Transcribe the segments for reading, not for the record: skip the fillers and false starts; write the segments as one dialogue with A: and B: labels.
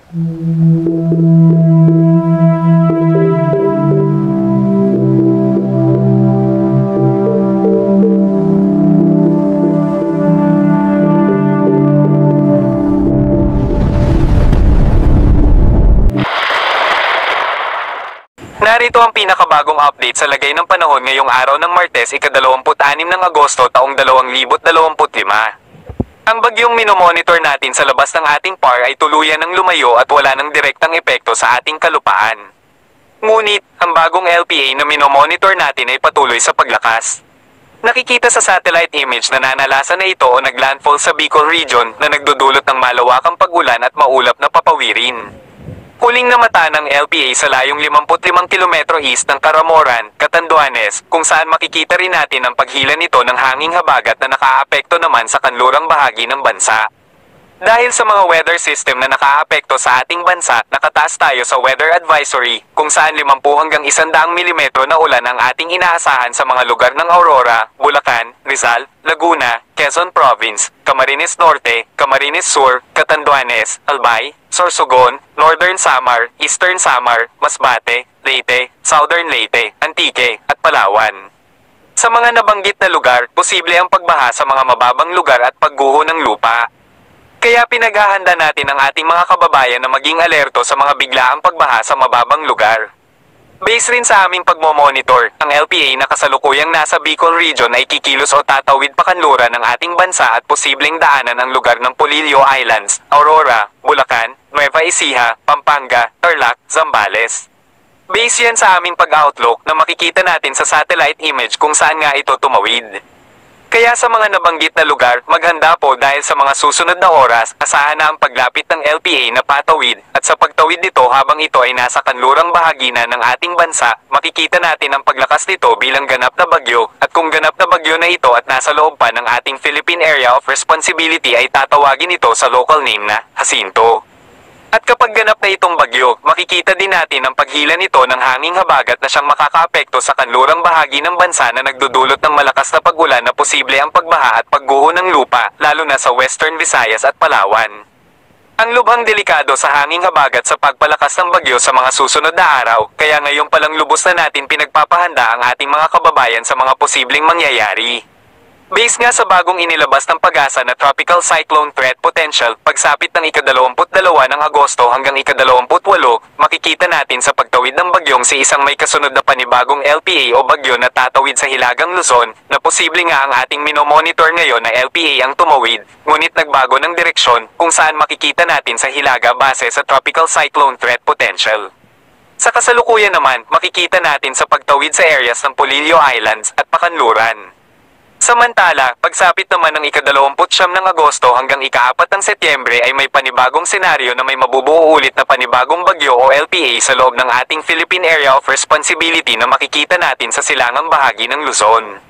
A: Narito ang pinakabagong update sa lagay ng panahon ngayong araw ng Martes, ika-26 ng Agosto taong 2025. Ang bagyong minomonitor natin sa labas ng ating PAR ay tuluyan ng lumayo at wala ng direktang epekto sa ating kalupaan. Ngunit, ang bagong LPA na minomonitor natin ay patuloy sa paglakas. Nakikita sa satellite image na nanalasan na ito o naglandfall sa Bicol region na nagdudulot ng malawakang pag-ulan at maulap na papawirin. Huling namata ng LPA sa layong 55 km east ng Caramoran, Catanduanes, kung saan makikita rin natin ang paghila nito ng hanging habagat na nakaapekto naman sa kanlurang bahagi ng bansa. Dahil sa mga weather system na nakaapekto sa ating bansa, nakataas tayo sa weather advisory, kung saan 50 hanggang 100 mm na ulan ang ating inaasahan sa mga lugar ng Aurora, Bulacan, Rizal, Laguna, Quezon Province, Camarines Norte, Camarines Sur, Catanduanes, Albay, Sorsogon, Northern Samar, Eastern Samar, Masbate, Leyte, Southern Leyte, Antique, at Palawan. Sa mga nabanggit na lugar, posible ang pagbaha sa mga mababang lugar at pagguho ng lupa. Kaya pinaghahanda natin ang ating mga kababayan na maging alerto sa mga biglaang pagbaha sa mababang lugar. Base rin sa aming pagmomonitor, ang LPA na kasalukuyang nasa Bicol region ay kikilos o tatawid pakanluran ng ating bansa at posibleng daanan ang lugar ng Polillo Islands, Aurora, Bulacan, Nueva Ecija, Pampanga, Tarlac, Zambales. Base yan sa aming pag-outlook na makikita natin sa satellite image kung saan nga ito tumawid. Kaya sa mga nabanggit na lugar, maghanda po dahil sa mga susunod na oras, asahan na ang paglapit ng LPA na patawid, at sa pagtawid nito habang ito ay nasa kanlurang bahagi na ng ating bansa, makikita natin ang paglakas nito bilang ganap na bagyo, at kung ganap na bagyo na ito at nasa loob pa ng ating Philippine Area of Responsibility ay tatawagin ito sa local name na Jacinto. At kapag ganap na itong bagyo, makikita din natin ang paghila nito ng hanging habagat na siyang makakaapekto sa kanlurang bahagi ng bansa na nagdudulot ng malakas na pag-ulan na posible ang pagbaha at pagguho ng lupa, lalo na sa Western Visayas at Palawan. Ang lubhang delikado sa hanging habagat sa pagpalakas ng bagyo sa mga susunod na araw, kaya ngayon palang lubos na natin pinagpapahanda ang ating mga kababayan sa mga posibleng mangyayari. Base nga sa bagong inilabas ng Pag-asa na Tropical Cyclone Threat Potential, pagsapit ng ika-22 ng Agosto hanggang ika-28, makikita natin sa pagtawid ng bagyong si isang may kasunod na panibagong LPA o bagyo na tatawid sa Hilagang Luzon, na posible nga ang ating minomonitor ngayon na LPA ang tumawid, ngunit nagbago ng direksyon, kung saan makikita natin sa Hilaga base sa Tropical Cyclone Threat Potential. Sa kasalukuyan naman, makikita natin sa pagtawid sa areas ng Polillo Islands at Pakanluran. Samantala, pagsapit naman ng ika-29 ng Agosto hanggang ika-4 ng Setyembre ay may panibagong senaryo na may mabubuo ulit na panibagong bagyo o LPA sa loob ng ating Philippine Area of Responsibility na makikita natin sa silangang bahagi ng Luzon.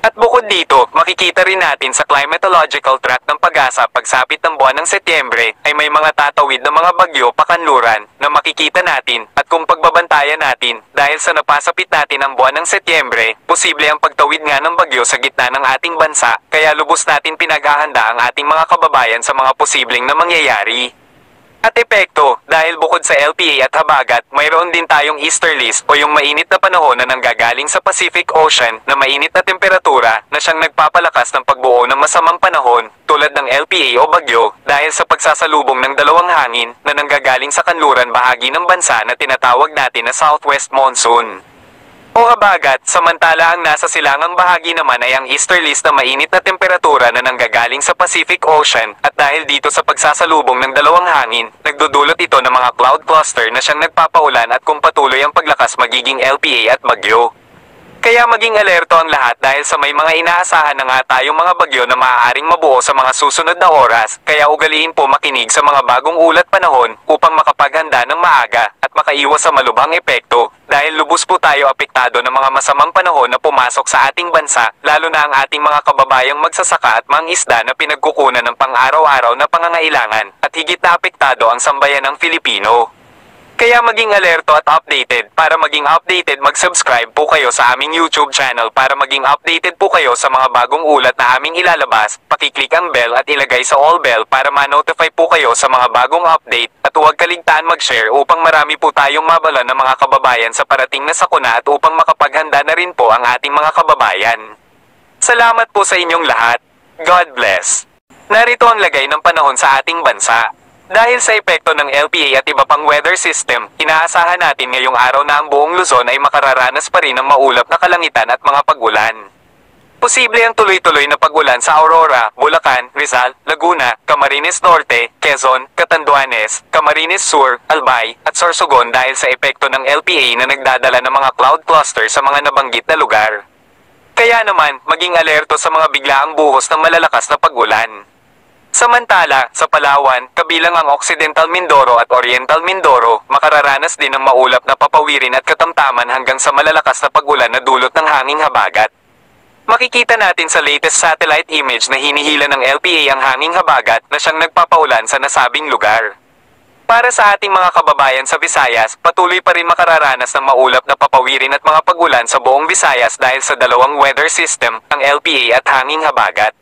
A: At bukod dito, makikita rin natin sa climatological track ng Pag-asa pagsapit ng buwan ng Setyembre ay may mga tatawid na mga bagyo pakanluran na makikita natin, at kung pagbabantayan natin, dahil sa napasapit natin ang buwan ng Setyembre, posible ang pagtawid nga ng bagyo sa gitna ng ating bansa, kaya lubos natin pinaghahanda ang ating mga kababayan sa mga posibleng na mangyayari. At epekto, dahil bukod sa LPA at habagat, mayroon din tayong easterlies o yung mainit na panahon na nanggagaling sa Pacific Ocean na mainit na temperatura na siyang nagpapalakas ng pagbuo ng masamang panahon tulad ng LPA o bagyo dahil sa pagsasalubong ng dalawang hangin na nanggagaling sa kanluran bahagi ng bansa na tinatawag natin na Southwest Monsoon o habagat, samantala ang nasa silangang bahagi naman ay ang easterlies na mainit na temperatura na nanggagaling sa Pacific Ocean, at dahil dito sa pagsasalubong ng dalawang hangin, nagdudulot ito ng mga cloud cluster na siyang nagpapaulan at kung patuloy ang paglakas magiging LPA at bagyo. Kaya maging alerto ang lahat dahil sa may mga inaasahan na nga tayong mga bagyo na maaaring mabuo sa mga susunod na oras, kaya ugaliin po makinig sa mga bagong ulat panahon upang makapaghanda ng maaga at makaiwas sa malubhang epekto, dahil lubos po tayo apektado ng mga masamang panahon na pumasok sa ating bansa, lalo na ang ating mga kababayang magsasaka at mangisda na pinagkukunan ng pang-araw-araw na pangangailangan, at higit na apektado ang sambayan ng Filipino. Kaya maging alerto at updated. Para maging updated, mag-subscribe po kayo sa aming YouTube channel para maging updated po kayo sa mga bagong ulat na aming ilalabas. Pakiclick ang bell at ilagay sa all bell para ma-notify po kayo sa mga bagong update. At huwag kaligtaan mag-share upang marami po tayong mabalan ng mga kababayan sa parating na sakuna at upang makapaghanda na rin po ang ating mga kababayan. Salamat po sa inyong lahat. God bless. Narito ang lagay ng panahon sa ating bansa. Dahil sa epekto ng LPA at iba pang weather system, inaasahan natin ngayong araw na ang buong Luzon ay makararanas pa rin ng maulap na kalangitan at mga pag-ulan. Posible ang tuloy-tuloy na pag-ulan sa Aurora, Bulacan, Rizal, Laguna, Camarines Norte, Quezon, Catanduanes, Camarines Sur, Albay, at Sorsogon dahil sa epekto ng LPA na nagdadala ng mga cloud cluster sa mga nabanggit na lugar. Kaya naman, maging alerto sa mga biglaang buhos ng malalakas na pag-ulan. Samantala, sa Palawan, kabilang ang Occidental Mindoro at Oriental Mindoro, makararanas din ng maulap na papawirin at katamtaman hanggang sa malalakas na pag-ulan na dulot ng hanging habagat. Makikita natin sa latest satellite image na hinihila ng LPA ang hanging habagat na siyang nagpapaulan sa nasabing lugar. Para sa ating mga kababayan sa Visayas, patuloy pa rin makararanas ng maulap na papawirin at mga pag-ulan sa buong Visayas dahil sa dalawang weather system, ang LPA at hanging habagat.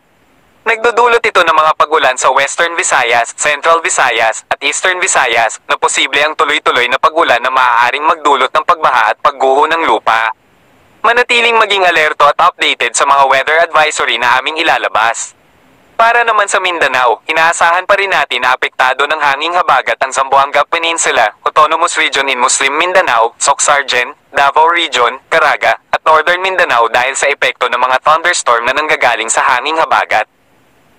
A: Nagdudulot ito ng mga pag-ulan sa Western Visayas, Central Visayas, at Eastern Visayas na posible ang tuloy-tuloy na pag-ulan na maaaring magdulot ng pagbaha at pagguho ng lupa. Manatiling maging alerto at updated sa mga weather advisory na aming ilalabas. Para naman sa Mindanao, inaasahan pa rin natin na apektado ng hanging habagat ang Zamboanga Peninsula, Autonomous Region in Muslim Mindanao, Soc-Sargen, Davao Region, Caraga, at Northern Mindanao dahil sa epekto ng mga thunderstorm na nanggagaling sa hanging habagat.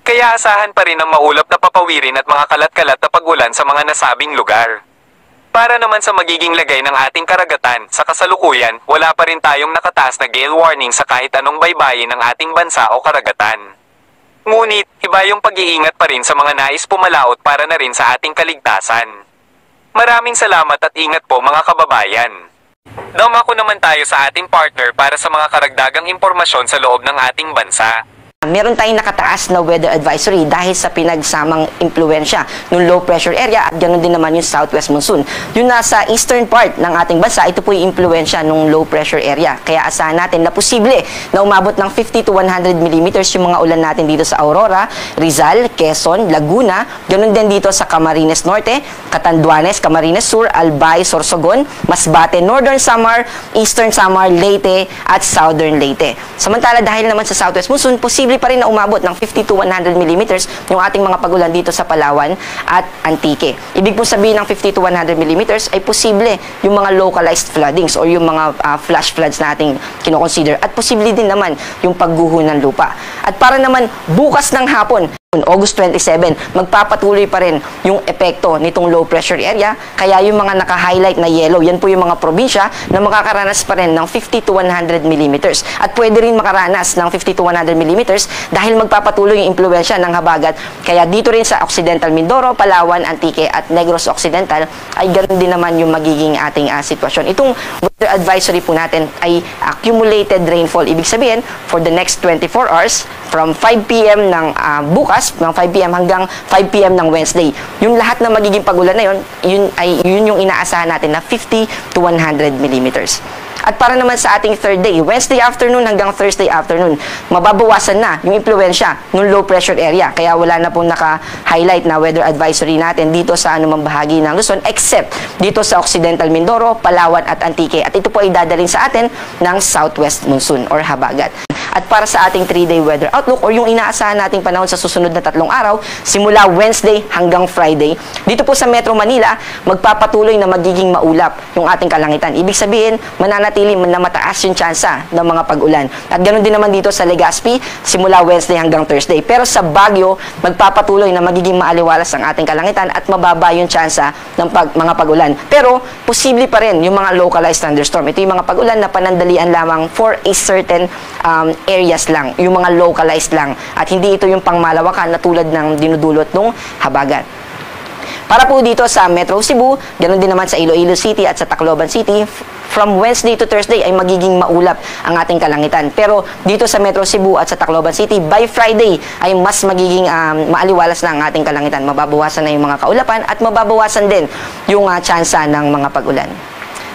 A: Kaya asahan pa rin ang maulap na papawirin at mga kalat-kalat na pag-ulan sa mga nasabing lugar. Para naman sa magiging lagay ng ating karagatan, sa kasalukuyan, wala pa rin tayong nakataas na gale warning sa kahit anong baybayin ng ating bansa o karagatan. Ngunit, iba yung pag-iingat pa rin sa mga nais pumalaot para na rin sa ating kaligtasan. Maraming salamat at ingat po mga kababayan. Dumako naman tayo sa ating partner para sa mga karagdagang impormasyon sa loob ng ating bansa.
B: Meron tayong nakataas na weather advisory dahil sa pinagsamang impluensya ng low pressure area at ganoon din naman yung southwest monsoon. Yung nasa eastern part ng ating bansa, ito po yung impluensya ng low pressure area. Kaya asahan natin na posible na umabot ng 50 to 100 millimeters yung mga ulan natin dito sa Aurora, Rizal, Quezon, Laguna, ganoon din dito sa Camarines Norte, Catanduanes, Camarines Sur, Albay, Sorsogon, Masbate, Northern Samar, Eastern Samar, Leyte at Southern Leyte. Samantala dahil naman sa southwest monsoon, posible pa rin na umabot ng 50 to 100 millimeters yung ating mga pag-ulan dito sa Palawan at Antique. Ibig po sabihin ng 50 to 100 millimeters ay posible yung mga localized floodings or yung mga flash floods na ating kinoconsider at posible din naman yung pagguho ng lupa. At para naman bukas ng hapon, August 27, magpapatuloy pa rin yung epekto nitong low pressure area. Kaya yung mga naka-highlight na yellow, yan po yung mga probinsya na makakaranas pa rin ng 50 to 100 millimeters. At pwede rin makaranas ng 50 to 100 millimeters dahil magpapatuloy yung impluensya ng habagat. Kaya dito rin sa Occidental Mindoro, Palawan, Antique at Negros Occidental ay ganoon din naman yung magiging ating sitwasyon. Itong weather advisory po natin ay accumulated rainfall. Ibig sabihin, for the next 24 hours, from 5 p.m. ng bukas, ng 5 p.m. hanggang 5 p.m. ng Wednesday. Yung lahat na magiging pagulan na yun yung inaasahan natin na 50 to 100 millimeters. At para naman sa ating third day, Wednesday afternoon hanggang Thursday afternoon, mababawasan na yung impluensya ng low pressure area. Kaya wala na pong naka-highlight na weather advisory natin dito sa anumang bahagi ng Luzon except dito sa Occidental Mindoro, Palawan at Antique. At ito po ay dadalhin sa atin ng southwest monsoon or habagat. At para sa ating 3-day weather outlook or yung inaasahan nating panahon sa susunod na 3 araw, simula Wednesday hanggang Friday, dito po sa Metro Manila, magpapatuloy na magiging maulap yung ating kalangitan. Ibig sabihin, mananatili na mataas yung tsansa ng mga pag-ulan. At ganoon din naman dito sa Legazpi, simula Wednesday hanggang Thursday. Pero sa Baguio, magpapatuloy na magiging maaliwalas ang ating kalangitan at mababa yung tsansa ng mga pag-ulan. Pero, posible pa rin yung mga localized thunderstorm. Ito yung mga pag-ulan na panandalian lamang for a certain areas lang, yung mga localized lang. At hindi ito yung pangmalawakan na tulad ng dinudulot ng habagat. Para po dito sa Metro Cebu, ganoon din naman sa Iloilo City at sa Tacloban City, from Wednesday to Thursday ay magiging maulap ang ating kalangitan. Pero dito sa Metro Cebu at sa Tacloban City, by Friday ay mas magiging maaliwalas na ang ating kalangitan. Mababawasan na yung mga kaulapan at mababawasan din yung tsansa ng mga pag-ulan.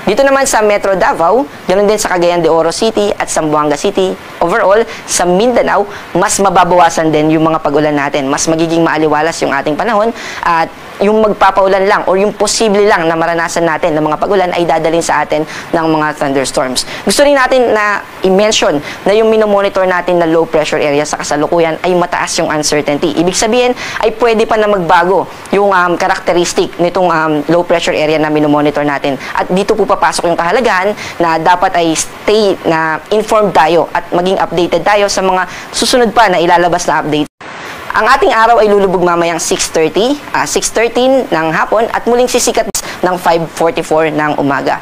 B: Dito naman sa Metro Davao, ganoon din sa Cagayan de Oro City at Zamboanga City. Overall, sa Mindanao, mas mababawasan din yung mga pag-ulan natin. Mas magiging maaliwalas yung ating panahon at yung magpapaulan lang or yung posible lang na maranasan natin ng mga pag-ulan ay dadalhin sa atin ng mga thunderstorms. Gusto rin natin na i-mention na yung minomonitor natin na low pressure area sa kasalukuyan ay mataas yung uncertainty. Ibig sabihin ay pwede pa na magbago yung characteristic nitong low pressure area na minomonitor natin. At dito po papasok yung kahalagahan na dapat ay stay na informed tayo at maging updated tayo sa mga susunod pa na ilalabas na update. Ang ating araw ay lulubog mamayang 6:13 ng hapon at muling sisikat ng 5:44 ng umaga.